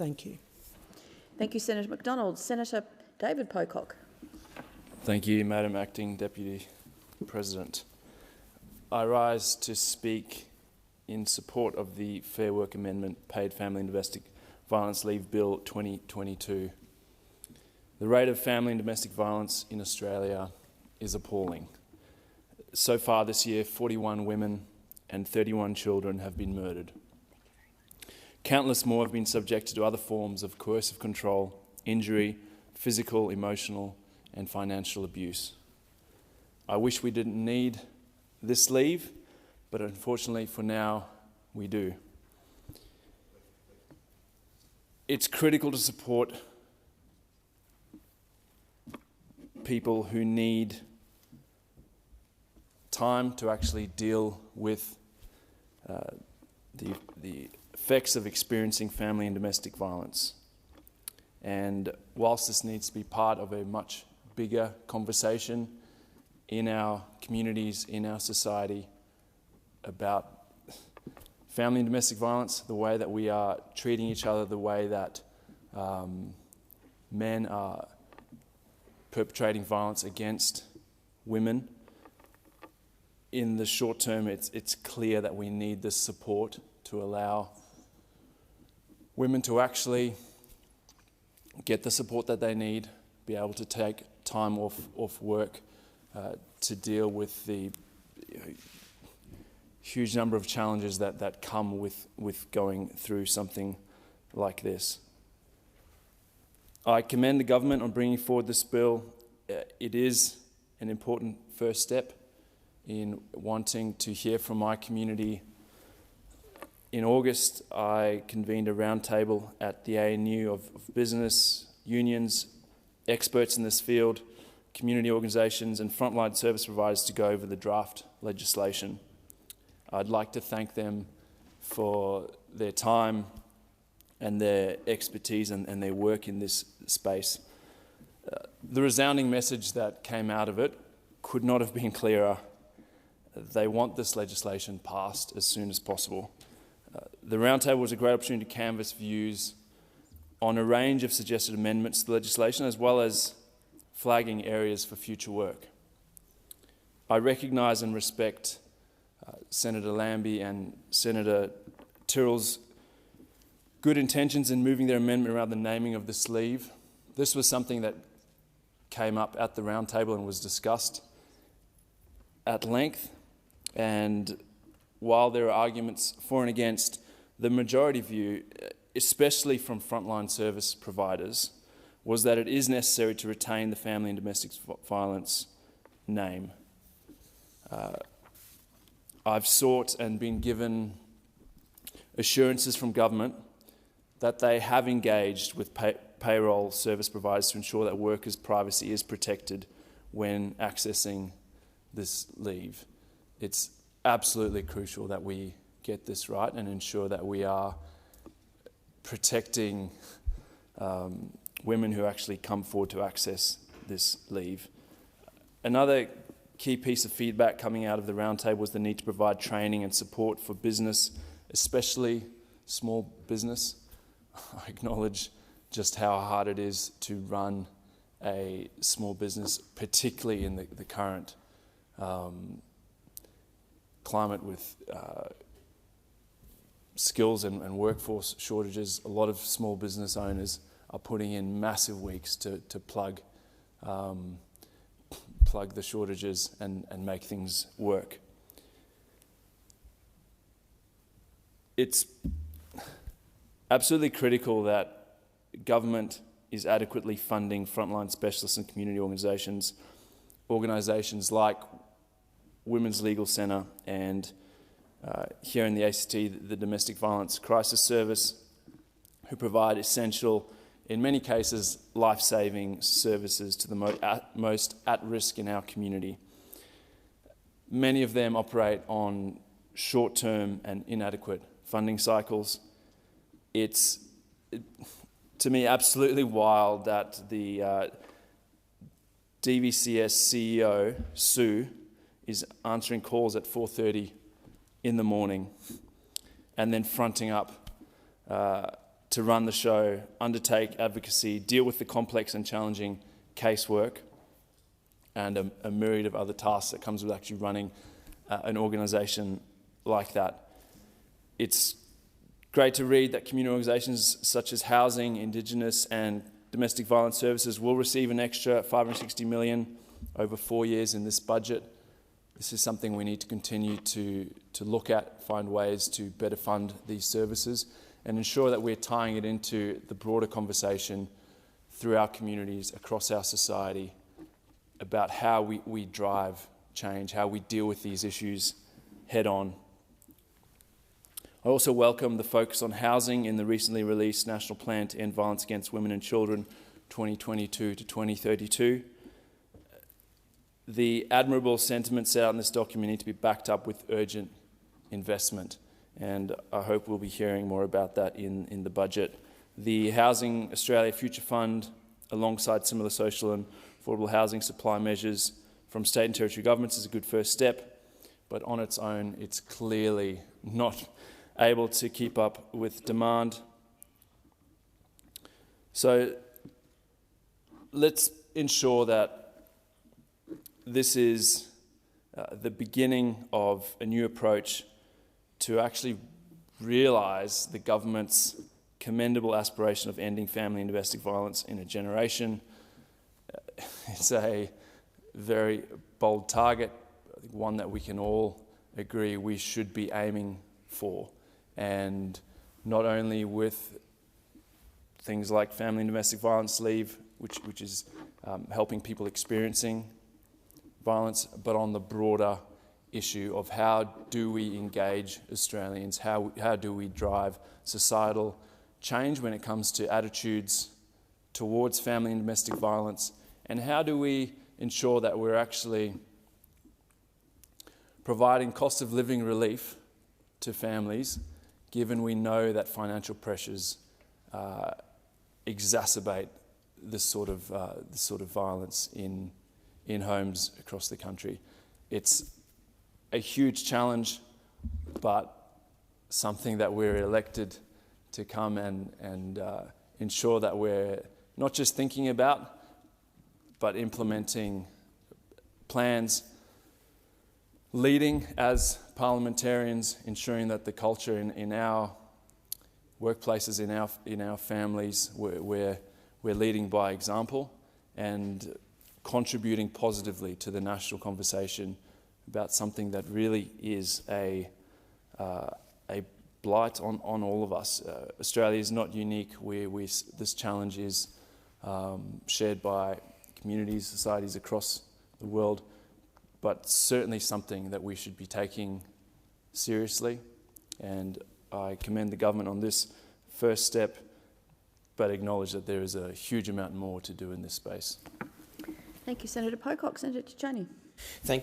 Thank you. Thank you, Senator McDonald. Senator David Pocock. Thank you, Madam Acting Deputy President. I rise to speak in support of the Fair Work Amendment Paid Family and Domestic Violence Leave Bill 2022. The rate of family and domestic violence in Australia is appalling. So far this year, 41 women and 31 children have been murdered. Countless more have been subjected to other forms of coercive control, injury, physical, emotional, and financial abuse. I wish we didn't need this leave, but unfortunately for now, we do. It's critical to support people who need time to actually deal with the effects of experiencing family and domestic violence. And whilst this needs to be part of a much bigger conversation in our communities, in our society, about family and domestic violence, the way that we are treating each other, the way that men are perpetrating violence against women, in the short term, it's clear that we need this support to allow women to actually get the support that they need, be able to take time off work to deal with the huge number of challenges that come with going through something like this. I commend the government on bringing forward this bill. It is an important first step in wanting to hear from my community. In August, I convened a roundtable at the ANU of business, unions, experts in this field, community organisations and frontline service providers to go over the draft legislation. I'd like to thank them for their time and their expertise and their work in this space. The resounding message that came out of it could not have been clearer. They want this legislation passed as soon as possible. The roundtable was a great opportunity to canvass views on a range of suggested amendments to the legislation, as well as flagging areas for future work. I recognise and respect Senator Lambie and Senator Tyrrell's good intentions in moving their amendment around the naming of this leave. This was something that came up at the roundtable and was discussed at length. And while there are arguments for and against, the majority view, especially from frontline service providers, was that it is necessary to retain the family and domestic violence name. I've sought and been given assurances from government that they have engaged with payroll service providers to ensure that workers' privacy is protected when accessing this leave. It's absolutely crucial that we get this right and ensure that we are protecting women who actually come forward to access this leave. Another key piece of feedback coming out of the roundtable was the need to provide training and support for business, especially small business. I acknowledge just how hard it is to run a small business, particularly in the current climate with skills and workforce shortages. A lot of small business owners are putting in massive weeks to plug the shortages and make things work. It's absolutely critical that government is adequately funding frontline specialists and community organisations like Women's Legal Centre and here in the ACT, the Domestic Violence Crisis Service, who provide essential, in many cases, life-saving services to the most at-risk in our community. Many of them operate on short-term and inadequate funding cycles. It's, to me, absolutely wild that the DVCS CEO, Sue, is answering calls at 4:30 in the morning and then fronting up to run the show, undertake advocacy, deal with the complex and challenging casework, and a myriad of other tasks that comes with actually running an organisation like that. It's great to read that community organisations such as housing, Indigenous and domestic violence services will receive an extra $560 million over 4 years in this budget. This is something we need to continue to look at, find ways to better fund these services and ensure that we're tying it into the broader conversation through our communities, across our society, about how we drive change, how we deal with these issues head on. I also welcome the focus on housing in the recently released National Plan to End Violence Against Women and Children 2022 to 2032. The admirable sentiments set out in this document need to be backed up with urgent investment, and I hope we'll be hearing more about that in the budget. The Housing Australia Future Fund, alongside similar social and affordable housing supply measures from state and territory governments, is a good first step, but on its own it's clearly not able to keep up with demand. So let's ensure that this is the beginning of a new approach to actually realise the government's commendable aspiration of ending family and domestic violence in a generation. It's a very bold target, one that we can all agree we should be aiming for. And not only with things like family and domestic violence leave, which is helping people experiencing violence, but on the broader issue of how do we engage Australians, how do we drive societal change when it comes to attitudes towards family and domestic violence, and how do we ensure that we're actually providing cost of living relief to families, given we know that financial pressures exacerbate this sort of violence in homes across the country. It's a huge challenge, but something that we're elected to come and ensure that we're not just thinking about, but implementing plans, leading as parliamentarians, ensuring that the culture in our workplaces, in our families, we're leading by example and contributing positively to the national conversation about something that really is a blight on all of us. Australia is not unique. This challenge is shared by communities, societies across the world, but certainly something that we should be taking seriously. And I commend the government on this first step, but acknowledge that there is a huge amount more to do in this space. Thank you, Senator Pocock. Senator Tijani. Thank you.